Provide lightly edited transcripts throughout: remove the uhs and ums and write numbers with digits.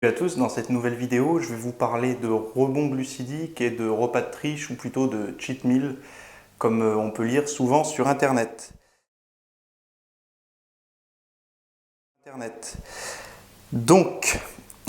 Salut à tous, dans cette nouvelle vidéo, je vais vous parler de rebond glucidique et de repas de triche ou plutôt de cheat meal comme on peut lire souvent sur Internet. Donc,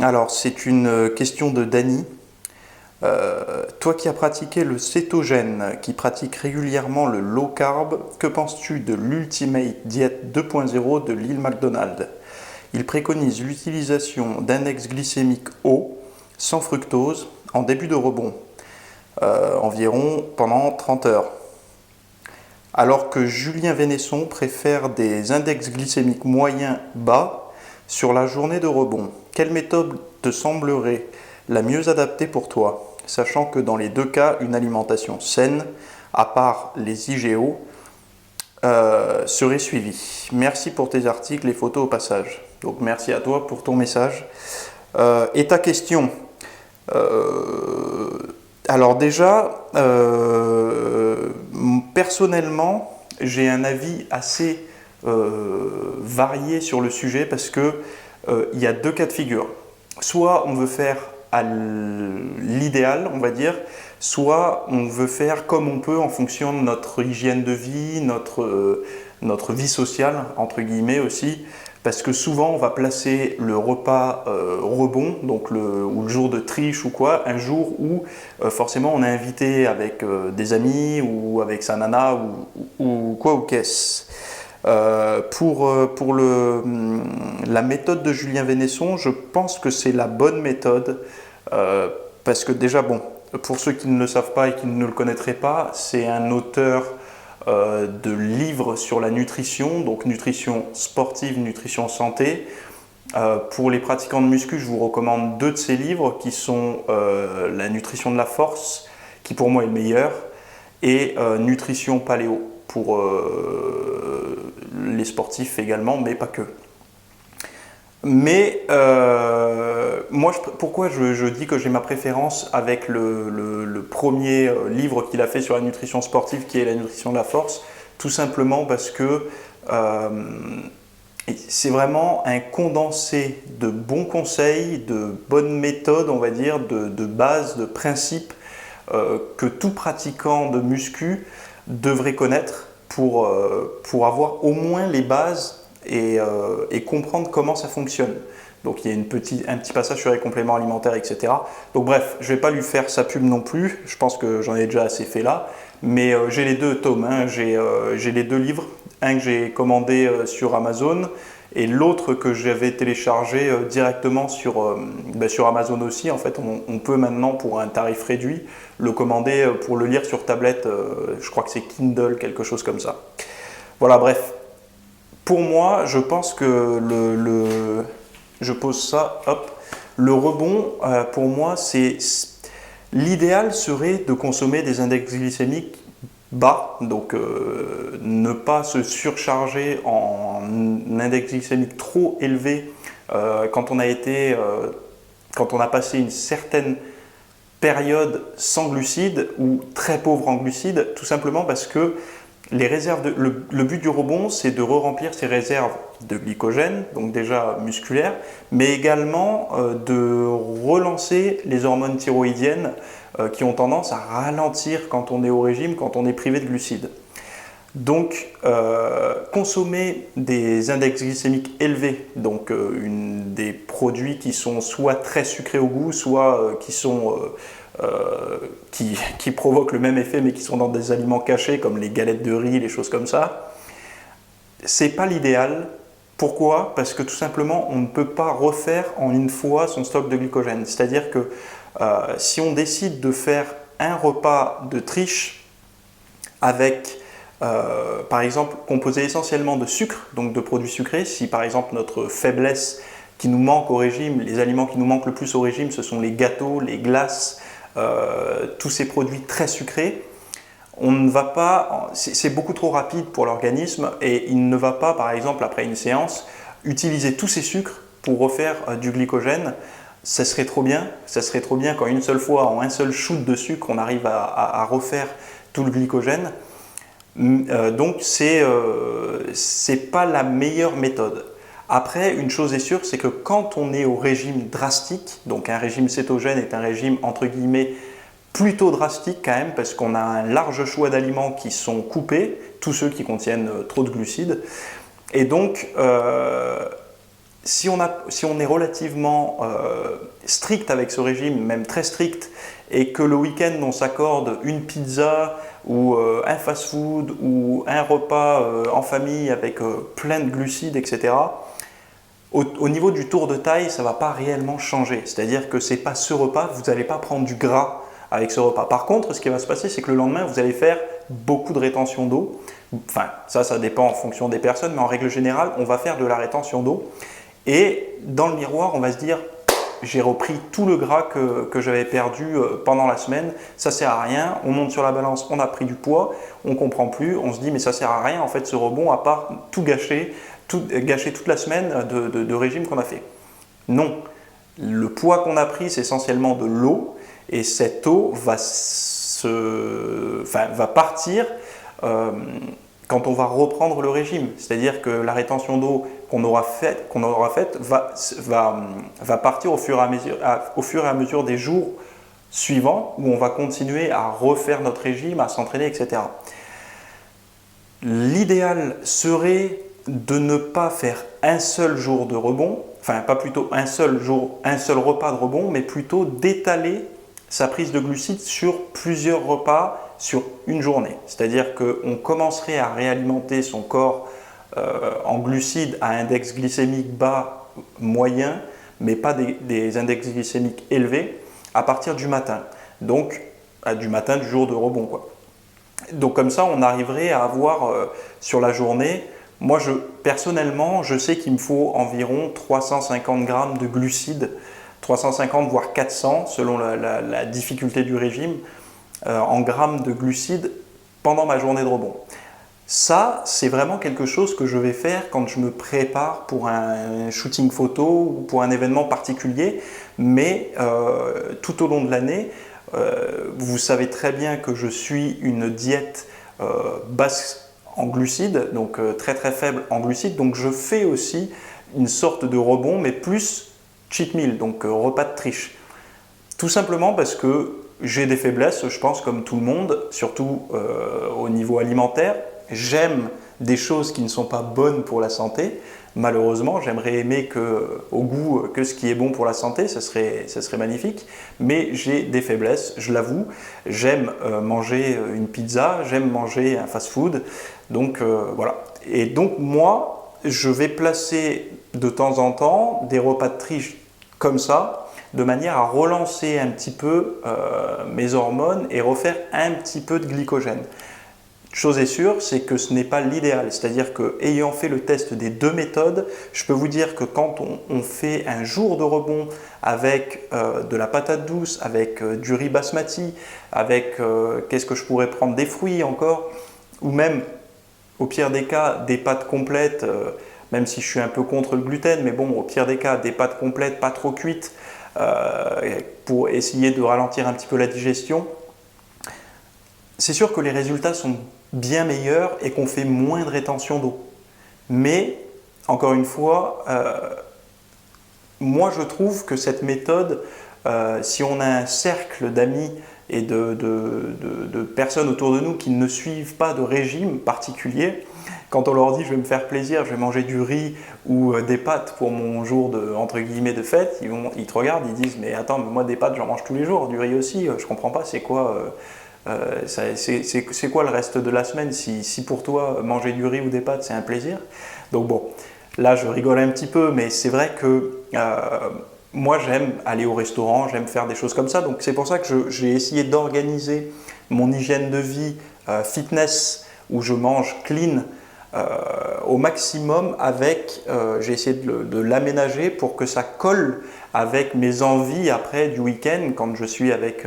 alors c'est une question de Dany. Toi qui as pratiqué le cétogène, qui pratique régulièrement le low carb, que penses-tu de l'Ultimate Diet 2.0 de Lyle McDonald? Il préconise l'utilisation d'index glycémique haut, sans fructose, en début de rebond, environ pendant 30 heures. Alors que Julien Vénesson préfère des index glycémiques moyens bas sur la journée de rebond. Quelle méthode te semblerait la mieux adaptée pour toi, sachant que dans les deux cas, une alimentation saine, à part les IGO, serait suivie. Merci pour tes articles et photos au passage. Donc merci à toi pour ton message. Et ta question, alors déjà, personnellement, j'ai un avis assez varié sur le sujet parce que il y a deux cas de figure. Soit on veut faire à l'idéal, on va dire, soit on veut faire comme on peut en fonction de notre hygiène de vie, notre vie sociale, entre guillemets aussi, parce que souvent on va placer le repas rebond, donc ou le jour de triche ou quoi, un jour où forcément on est invité avec des amis ou avec sa nana ou quoi ou qu'est-ce. La méthode de Julien Vénesson, je pense que c'est la bonne méthode parce que déjà, bon, pour ceux qui ne le savent pas et qui ne le connaîtraient pas, c'est un auteur de livres sur la nutrition, donc nutrition sportive, nutrition santé. Pour les pratiquants de muscu, je vous recommande deux de ses livres qui sont La nutrition de la force, qui pour moi est le meilleur, et Nutrition paléo pour les sportifs également, mais pas que. Mais moi, pourquoi je dis que j'ai ma préférence avec le premier livre qu'il a fait sur la nutrition sportive, qui est la nutrition de la force? Tout simplement parce que c'est vraiment un condensé de bons conseils, de bonnes méthodes, on va dire, de bases, de principes que tout pratiquant de muscu devrait connaître pour avoir au moins les bases et comprendre comment ça fonctionne. Donc il y a un petit passage sur les compléments alimentaires, etc. Donc bref, je ne vais pas lui faire sa pub non plus, je pense que j'en ai déjà assez fait là, mais j'ai les deux tomes, hein. J'ai les deux livres, un que j'ai commandé sur Amazon et l'autre que j'avais téléchargé directement sur Amazon aussi. En fait, on peut maintenant, pour un tarif réduit, le commander pour le lire sur tablette, je crois que c'est Kindle, quelque chose comme ça. Voilà, bref. Pour moi, je pense que je pose ça, hop. Le rebond, pour moi, l'idéal serait de consommer des index glycémiques bas, donc ne pas se surcharger en index glycémique trop élevé quand quand on a passé une certaine période sans glucides ou très pauvre en glucides, tout simplement parce que le but du rebond, c'est de re-remplir ses réserves de glycogène, donc déjà musculaires, mais également de relancer les hormones thyroïdiennes qui ont tendance à ralentir quand on est au régime, quand on est privé de glucides. Donc, consommer des index glycémiques élevés, donc des produits qui sont soit très sucrés au goût, soit qui provoquent le même effet mais qui sont dans des aliments cachés comme les galettes de riz, les choses comme ça, c'est pas l'idéal. Pourquoi? Parce que tout simplement, on ne peut pas refaire en une fois son stock de glycogène. C'est-à-dire que si on décide de faire un repas de triche avec par exemple, composé essentiellement de sucre, donc de produits sucrés. Si par exemple notre faiblesse qui nous manque au régime, les aliments qui nous manquent le plus au régime, ce sont les gâteaux, les glaces, tous ces produits très sucrés, on ne va pas, c'est beaucoup trop rapide pour l'organisme et il ne va pas, par exemple, après une séance, utiliser tous ces sucres pour refaire du glycogène. Ça serait trop bien qu'en une seule fois, en un seul shoot de sucre, on arrive à refaire tout le glycogène. Donc c'est pas la meilleure méthode. Après, une chose est sûre, c'est que quand on est au régime drastique, donc un régime cétogène est un régime entre guillemets plutôt drastique quand même, parce qu'on a un large choix d'aliments qui sont coupés, tous ceux qui contiennent trop de glucides. Et donc, si on est relativement strict avec ce régime, même très strict, et que le week-end on s'accorde une pizza ou un fast-food ou un repas en famille avec plein de glucides, etc., au niveau du tour de taille, ça ne va pas réellement changer. C'est-à-dire que ce n'est pas ce repas, vous n'allez pas prendre du gras avec ce repas. Par contre, ce qui va se passer, c'est que le lendemain, vous allez faire beaucoup de rétention d'eau. Enfin, ça dépend en fonction des personnes, mais en règle générale, on va faire de la rétention d'eau. Et dans le miroir, on va se dire, j'ai repris tout le gras que j'avais perdu pendant la semaine, ça sert à rien, on monte sur la balance, on a pris du poids, on ne comprend plus, on se dit mais ça sert à rien en fait ce rebond à part tout gâcher, gâcher toute la semaine de régime qu'on a fait. Non, le poids qu'on a pris c'est essentiellement de l'eau et cette eau va partir quand on va reprendre le régime. C'est-à-dire que la rétention d'eau qu'on aura faite va partir au fur et à mesure des jours suivants où on va continuer à refaire notre régime, à s'entraîner, etc. L'idéal serait de ne pas faire un seul jour de rebond, enfin pas plutôt un seul repas de rebond, mais plutôt d'étaler sa prise de glucides sur plusieurs repas sur une journée. C'est-à-dire qu'on commencerait à réalimenter son corps en glucides à index glycémique bas, moyen, mais pas des index glycémiques élevés, à partir du matin. Donc, du matin du jour de rebond, quoi. Donc comme ça, on arriverait à avoir sur la journée, moi personnellement, je sais qu'il me faut environ 350 grammes de glucides, 350 voire 400 selon la difficulté du régime, en grammes de glucides pendant ma journée de rebond. Ça, c'est vraiment quelque chose que je vais faire quand je me prépare pour un shooting photo ou pour un événement particulier, mais tout au long de l'année, vous savez très bien que je suis une diète basse en glucides, donc très très faible en glucides, donc je fais aussi une sorte de rebond, mais plus cheat meal, donc repas de triche. Tout simplement parce que j'ai des faiblesses, je pense, comme tout le monde, surtout au niveau alimentaire. J'aime des choses qui ne sont pas bonnes pour la santé. Malheureusement, j'aimerais aimer au goût que ce qui est bon pour la santé, ce serait magnifique. Mais j'ai des faiblesses, je l'avoue. J'aime manger une pizza, j'aime manger un fast-food. Donc voilà. Et donc moi, je vais placer de temps en temps des repas de triche comme ça, de manière à relancer un petit peu mes hormones et refaire un petit peu de glycogène. Chose est sûre, c'est que ce n'est pas l'idéal. C'est-à-dire qu'ayant fait le test des deux méthodes, je peux vous dire que quand on fait un jour de rebond avec de la patate douce, avec du riz basmati, avec, qu'est-ce que je pourrais prendre, des fruits encore, ou même, au pire des cas, des pâtes complètes, même si je suis un peu contre le gluten, mais bon, au pire des cas, des pâtes complètes, pas trop cuites, pour essayer de ralentir un petit peu la digestion. C'est sûr que les résultats sont bien meilleurs et qu'on fait moins de rétention d'eau. Mais, encore une fois, moi je trouve que cette méthode, si on a un cercle d'amis et de personnes autour de nous qui ne suivent pas de régime particulier, quand on leur dit je vais me faire plaisir, je vais manger du riz ou des pâtes pour mon jour de, entre guillemets, de fête, ils te regardent, ils disent mais attends, mais moi des pâtes j'en mange tous les jours, du riz aussi, je comprends pas, c'est quoi c'est quoi le reste de la semaine si pour toi manger du riz ou des pâtes c'est un plaisir. Donc bon, là je rigole un petit peu, mais c'est vrai que moi j'aime aller au restaurant, j'aime faire des choses comme ça, donc c'est pour ça que j'ai essayé d'organiser mon hygiène de vie fitness où je mange clean au maximum avec, j'ai essayé de l'aménager pour que ça colle avec mes envies après du week-end quand je suis avec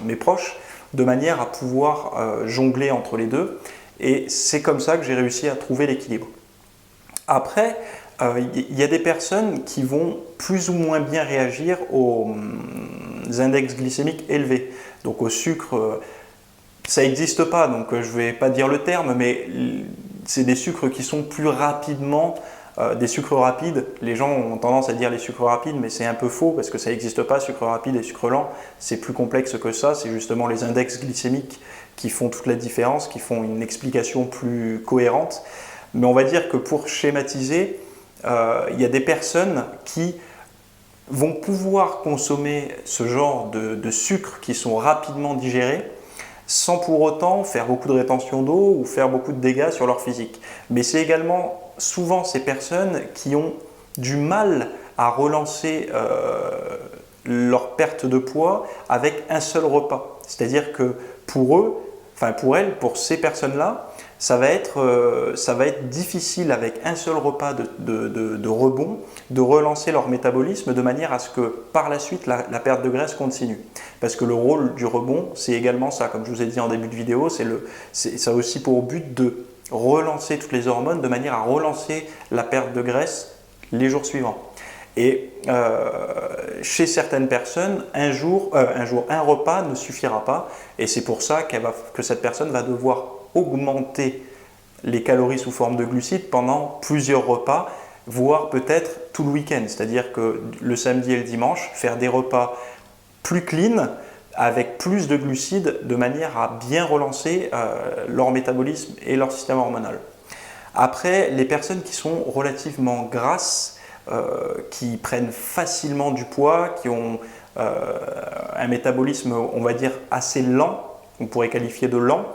mes proches, de manière à pouvoir jongler entre les deux. Et c'est comme ça que j'ai réussi à trouver l'équilibre. Après, il y a des personnes qui vont plus ou moins bien réagir aux index glycémiques élevés. Donc au sucre, ça n'existe pas, donc je ne vais pas dire le terme, mais c'est des sucres qui sont plus rapidement Des sucres rapides, les gens ont tendance à dire les sucres rapides, mais c'est un peu faux parce que ça n'existe pas, sucre rapide et sucre lent. C'est plus complexe que ça, c'est justement les index glycémiques qui font toute la différence, qui font une explication plus cohérente. Mais on va dire que pour schématiser, il y a des personnes qui vont pouvoir consommer ce genre de sucres qui sont rapidement digérés sans pour autant faire beaucoup de rétention d'eau ou faire beaucoup de dégâts sur leur physique. Mais c'est également souvent ces personnes qui ont du mal à relancer leur perte de poids avec un seul repas. C'est-à-dire que pour eux, enfin pour elles, pour ces personnes-là, ça va être difficile avec un seul repas de rebond de relancer leur métabolisme de manière à ce que par la suite la perte de graisse continue. Parce que le rôle du rebond, c'est également ça, comme je vous ai dit en début de vidéo, ça a aussi pour but de relancer toutes les hormones de manière à relancer la perte de graisse les jours suivants. Et chez certaines personnes, un repas ne suffira pas, et c'est pour ça que cette personne va devoir augmenter les calories sous forme de glucides pendant plusieurs repas, voire peut-être tout le week-end. C'est-à-dire que le samedi et le dimanche, faire des repas plus clean, avec plus de glucides, de manière à bien relancer leur métabolisme et leur système hormonal. Après, les personnes qui sont relativement grasses, qui prennent facilement du poids, qui ont un métabolisme, on va dire, assez lent, on pourrait qualifier de lent,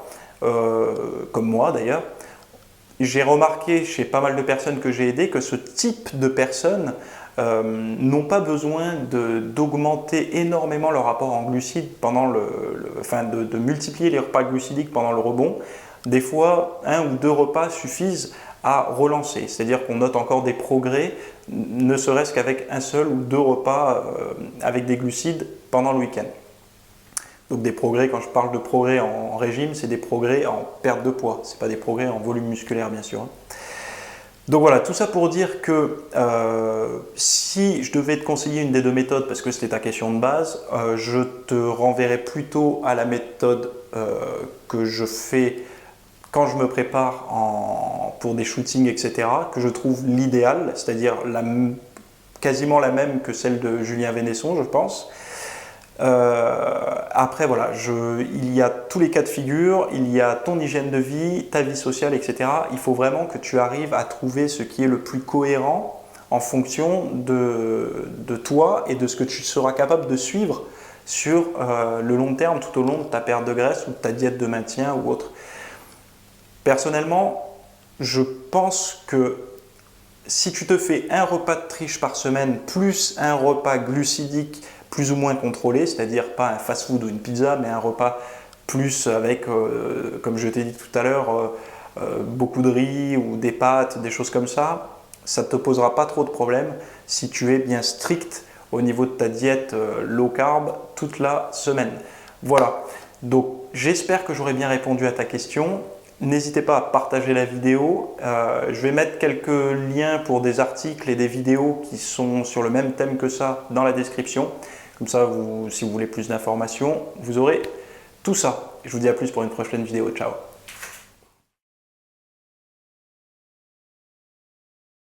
comme moi d'ailleurs, j'ai remarqué chez pas mal de personnes que j'ai aidées que ce type de personnes n'ont pas besoin d'augmenter énormément leur rapport en glucides pendant de multiplier les repas glucidiques pendant le rebond. Des fois, 1 ou 2 repas suffisent à relancer, c'est-à-dire qu'on note encore des progrès, ne serait-ce qu'avec 1 seul ou 2 repas avec des glucides pendant le week-end. Donc des progrès, quand je parle de progrès en régime, c'est des progrès en perte de poids, ce n'est pas des progrès en volume musculaire bien sûr. Donc voilà, tout ça pour dire que si je devais te conseiller une des 2 méthodes, parce que c'était ta question de base, je te renverrais plutôt à la méthode que je fais quand je me prépare pour des shootings, etc., que je trouve l'idéal, c'est-à-dire quasiment la même que celle de Julien Vénesson, je pense. Après voilà, il y a tous les cas de figure, il y a ton hygiène de vie, ta vie sociale, etc. Il faut vraiment que tu arrives à trouver ce qui est le plus cohérent en fonction de toi et de ce que tu seras capable de suivre sur le long terme tout au long de ta perte de graisse ou de ta diète de maintien ou autre. Personnellement, je pense que si tu te fais un repas de triche par semaine plus un repas glucidique plus ou moins contrôlé, c'est-à-dire pas un fast-food ou une pizza, mais un repas plus avec, comme je t'ai dit tout à l'heure, beaucoup de riz ou des pâtes, des choses comme ça, ça ne te posera pas trop de problèmes si tu es bien strict au niveau de ta diète low carb toute la semaine. Voilà, donc j'espère que j'aurai bien répondu à ta question. N'hésitez pas à partager la vidéo. Je vais mettre quelques liens pour des articles et des vidéos qui sont sur le même thème que ça dans la description. Comme ça, si vous voulez plus d'informations, vous aurez tout ça. Je vous dis à plus pour une prochaine vidéo. Ciao!